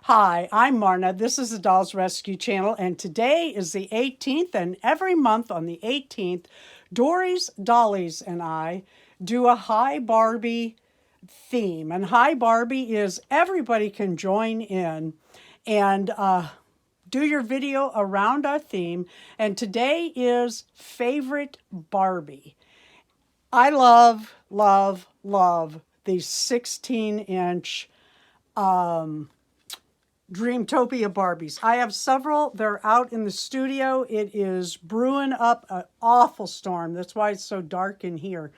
Hi, I'm Marna. This is the Dolls Rescue Channel, and today is the 18th, and every month on the 18th, Dory's Dollies and I do a Hi Barbie theme. And Hi Barbie is everybody can join in and do your video around our theme. And today is Favorite Barbie. I love these 16-inch Dreamtopia Barbies. I have several. They're out in the studio. It is brewing up an awful storm. That's why it's so dark in here.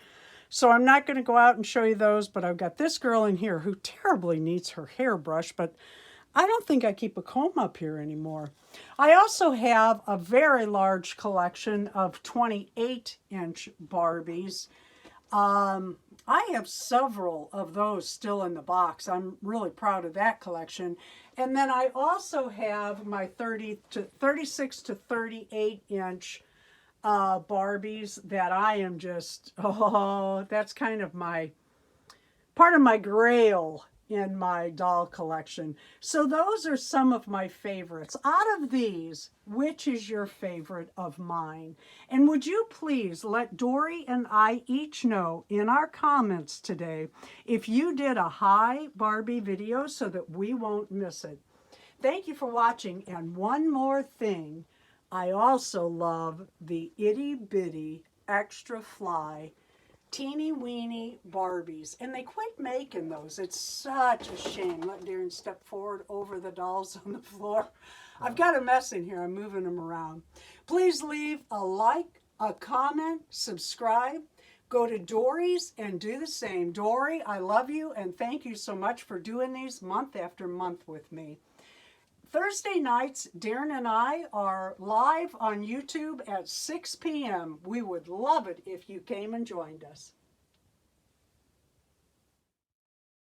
So I'm not going to go out and show you those, but I've got this girl in here who terribly needs her hairbrush, but I don't think I keep a comb up here anymore. I also have a very large collection of 28-inch Barbies. I have several of those still in the box. I'm really proud of that collection. And then I also have my 36 to 38 inch Barbies that I am just, oh, that's kind of my, part of my grail in my doll collection. So those are some of my favorites. Out of these, which is your favorite of mine? And would you please let Dory and I each know in our comments today if you did a Hi Barbie video so that we won't miss it. Thank you for watching. And one more thing, I also love the itty bitty extra fly teeny weeny Barbies, and they quit making those. It's such a shame. Let Darren step forward over the dolls on the floor. I've got a mess in here. I'm moving them around. Please leave a like, a comment, subscribe. Go to Dory's and do the same. Dory, I love you, and thank you so much for doing these month after month with me. Thursday nights, Darren and I are live on YouTube at 6 p.m. We would love it if you came and joined us.